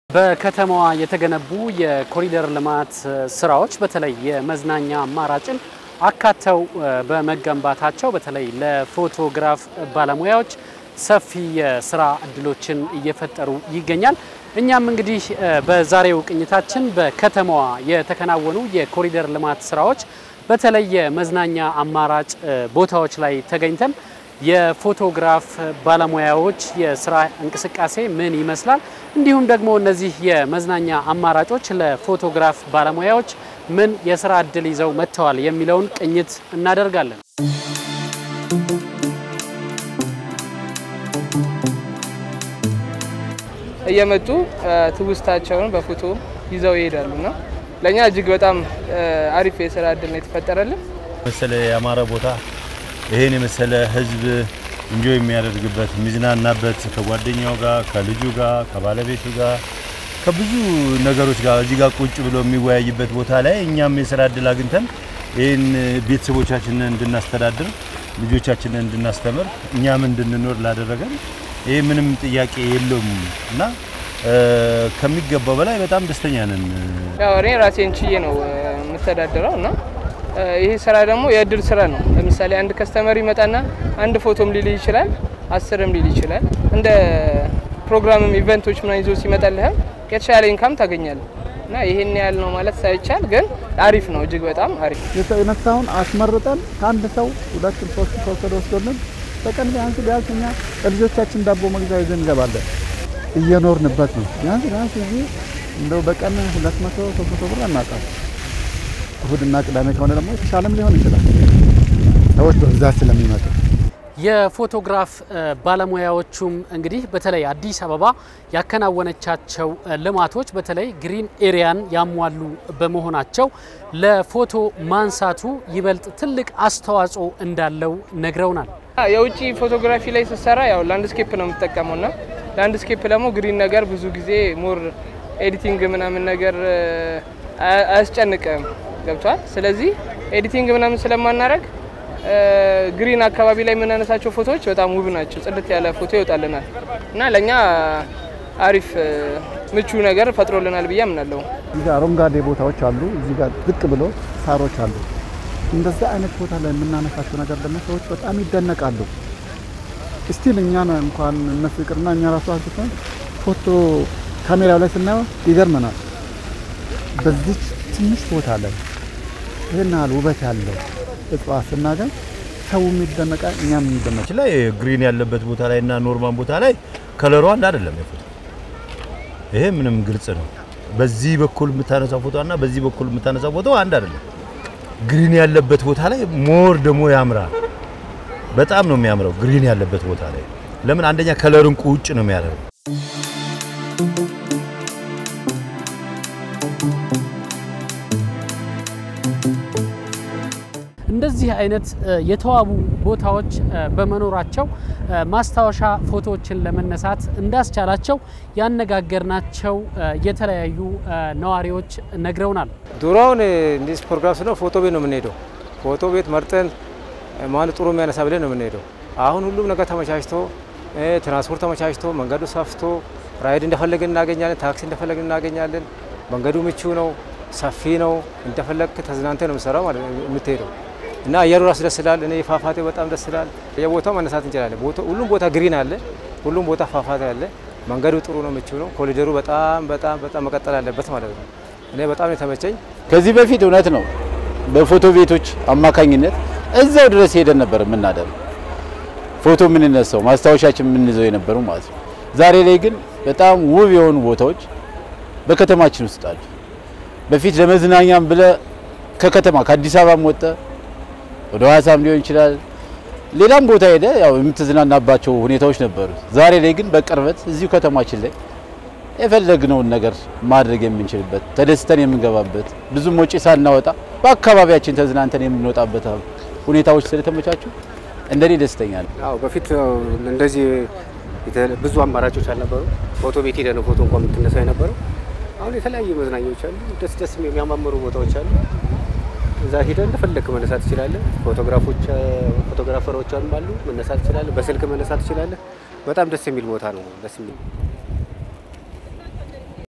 በከተማዋ የተገነቡ የኮሪደር ልማት ስራዎች በተለይ የመዝናኛ አማራጭን አካተው በመገንባታቸው በተለይ ለፎቶግራፍ ባለሙያዎች ሰፊ የስራ እድሎችን እየፈጠሩ ይገኛል። እኛም እንግዲህ በዛሬው ቅኝታችን በከተማዋ የተከናወኑ የኮሪደር ልማት ስራዎች በተለይ የመዝናኛ አማራጭ ቦታዎች ላይ ተገኝተን የፎቶግራፍ ባለሙያዎች የስራ እንቅስቃሴ ምን ይመስላል እንዲሁም ደግሞ እነዚህ የመዝናኛ አማራጮች ለፎቶግራፍ ባለሙያዎች ምን የስራ እድል ይዘው መጥተዋል የሚለውን ቅኝት እናደርጋለን። እየመጡ ትውስታቸውን በፎቶ ይዘው ይሄዳሉና ለኛ እጅግ በጣም አሪፍ የስራ እድል ነው የተፈጠረልን። መሰለ ያማረ ቦታ ይሄን መሰለ ህዝብ እንጆይ የሚያደርግበት ሚዝናናበት ከጓደኛው ጋር ከልጁ ጋር ከባለቤቱ ጋር ከብዙ ነገሮች ጋር እዚህ ጋር ቁጭ ብሎ የሚወያይበት ቦታ ላይ እኛም የስራ እድል አግኝተን ይሄን ቤተሰቦቻችንን እንድናስተዳድር ልጆቻችንን እንድናስተምር እኛም እንድንኖር ላደረገን ይሄ ምንም ጥያቄ የለውም እና ከሚገባው በላይ በጣም ደስተኛ ነን። ያው እኔ ራሴን ችዬ ነው የምተዳደረውና ይሄ ስራ ደግሞ የእድል ስራ ነው። ለምሳሌ አንድ ከስተመር ይመጣና አንድ ፎቶም ሊል ይችላል 10ም ሊል ይችላል። እንደ ፕሮግራምም ኢቨንቶች ምናምን ይዞ ሲመጣልህ የተሻለ ኢንካም ታገኛለህ እና ይሄን ያህል ነው ማለት ሳይቻል ግን አሪፍ ነው እጅግ በጣም አሪፍ። የተነሳውን አስመርጠን አንድ ሰው ሁለት ሶስት ሰው ወስዶልን በቀን ቢያንስ እኛ ለልጆቻችን ዳቦ መግዣ ይዘን እንገባለን። እየኖርንበት ነው። ቢያንስ እዚህ እንደው በቀን 200 300 ብር እናጣለን። እሁድና ቅዳሜ ከሆነ ደግሞ የተሻለም ሊሆን ይችላል። ሰዎች በብዛት ስለሚመጡ የፎቶግራፍ ባለሙያዎቹም እንግዲህ በተለይ አዲስ አበባ ያከናወነቻቸው ልማቶች በተለይ ግሪን ኤሪያን ያሟሉ በመሆናቸው ለፎቶ ማንሳቱ ይበልጥ ትልቅ አስተዋጽኦ እንዳለው ነግረውናል። የውጪ ፎቶግራፊ ላይ ሲሰራ ያው ላንድስኬፕ ነው የምትጠቀመውና ላንድስኬፕ ደግሞ ግሪን ነገር ብዙ ጊዜ ሞር ኤዲቲንግ ምናምን ነገር አያስጨንቅም ገብቷል። ስለዚህ ኤዲቲንግ ምናምን ስለማናረግ ግሪን አካባቢ ላይ የምናነሳቸው ፎቶዎች በጣም ውብ ናቸው። ጽድት ያለ ፎቶ ይወጣልናል እና ለኛ አሪፍ ምቹ ነገር ፈጥሮልናል ብዬ አምናለሁ። እዚህ ጋር አረንጓዴ ቦታዎች አሉ፣ እዚህ ጋር ዝቅ ብሎ ሳሮች አሉ። እንደዛ አይነት ቦታ ላይ የምናነሳቸው ነገር ደግሞ ሰዎች በጣም ይደነቃሉ። እስቲል እኛን እንኳን እነሱ ይቅርና እኛ ራሱ አንስተን ፎቶ ካሜራው ላይ ስናየው ይገርመናል። በዚህ ትንሽ ቦታ ላይ ይሄን ያህል ውበት ያለው እጽዋት ስናገኝ ሰው የሚደነቃል፣ እኛም እንደነች ላይ ግሪን ያለበት ቦታ ላይ እና ኖርማል ቦታ ላይ ከለሩ አንድ አይደለም የፎቶ ይሄ ምንም ግልጽ ነው። በዚህ በኩል የምታነሳው ፎቶና በዚህ በኩል የምታነሳው ፎቶ አንድ አይደለም። ግሪን ያለበት ቦታ ላይ ሞር ደሞ ያምራል። በጣም ነው የሚያምረው ግሪን ያለበት ቦታ ላይ። ለምን አንደኛ ከለሩን ቁጭ ነው የሚያደርገው። እንደዚህ አይነት የተዋቡ ቦታዎች በመኖራቸው ማስታወሻ ፎቶዎችን ለመነሳት እንዳስቻላቸው ያነጋገርናቸው የተለያዩ ነዋሪዎች ነግረውናል። ዱራውን እንዲስ ፕሮግራም ነው ፎቶ ቤት ነው የምንሄደው። ፎቶ ቤት መርጠን ማን ጥሩ የሚያነሳ ብለን ነው የምንሄደው። አሁን ሁሉም ነገር ተመቻችቶ ትራንስፖርት ተመቻችቶ መንገዱ ሰፍቶ ራይድ እንደፈለግን እናገኛለን፣ ታክሲ እንደፈለግን እናገኛለን። መንገዱ ምቹ ነው፣ ሰፊ ነው። እንደፈለክ ተዝናንተ ነው የምትሰራው ማለት ነው የምትሄደው እና አየሩ ራስ ደስ ይላል። እኔ ፏፏቴው በጣም ደስ ይላል። የቦታው መነሳት እንችላለን። ሁሉም ቦታ ግሪን አለ፣ ሁሉም ቦታ ፏፏቴ አለ። መንገዱ ጥሩ ነው፣ ምቹ ነው። ኮሪደሩ በጣም መቀጠል አለበት ማለት ነው። እኔ በጣም የተመቸኝ ከዚህ በፊት እውነት ነው በፎቶ ቤቶች አማካኝነት እዛው ድረስ ሄደን ነበር የምናደርገው ፎቶ የምንነሳው ማስታወሻችን የምንይዘው የነበረው ማለት ነው። ዛሬ ላይ ግን በጣም ውብ የሆኑ ቦታዎች በከተማችን ውስጥ አሉ። በፊት ለመዝናኛም ብለ ከከተማ ከአዲስ አበባም ወጣ ወደ ሐዋሳም ሊሆን ይችላል ሌላም ቦታ ሄደ ያው የምትዝናናባቸው ሁኔታዎች ነበሩ። ዛሬ ላይ ግን በቅርበት እዚሁ ከተማችን ላይ የፈለግነውን ነገር ማድረግ የምንችልበት ተደስተን የምንገባበት ብዙም ወጪ ሳናወጣ በአካባቢያችን ተዝናንተን የምንወጣበት ሁኔታዎች ስለተመቻቹ እንደኔ ደስተኛ ነኝ። አዎ በፊት እንደዚህ ብዙ አማራጮች አልነበሩ። ፎቶ ቤት ሄደ ነው ፎቶ እንኳን የምትነሳው የነበረው። አሁን የተለያዩ መዝናኛዎች አሉ፣ ደስ የሚያማምሩ ቦታዎች አሉ። እዛ ሄደን እንደፈለክ መነሳት ትችላለህ። ፎቶግራፈሮች አሉ መነሳት ትችላለህ። በስልክ መነሳት ትችላለህ። በጣም ደስ የሚል ቦታ ነው። ደስ የሚል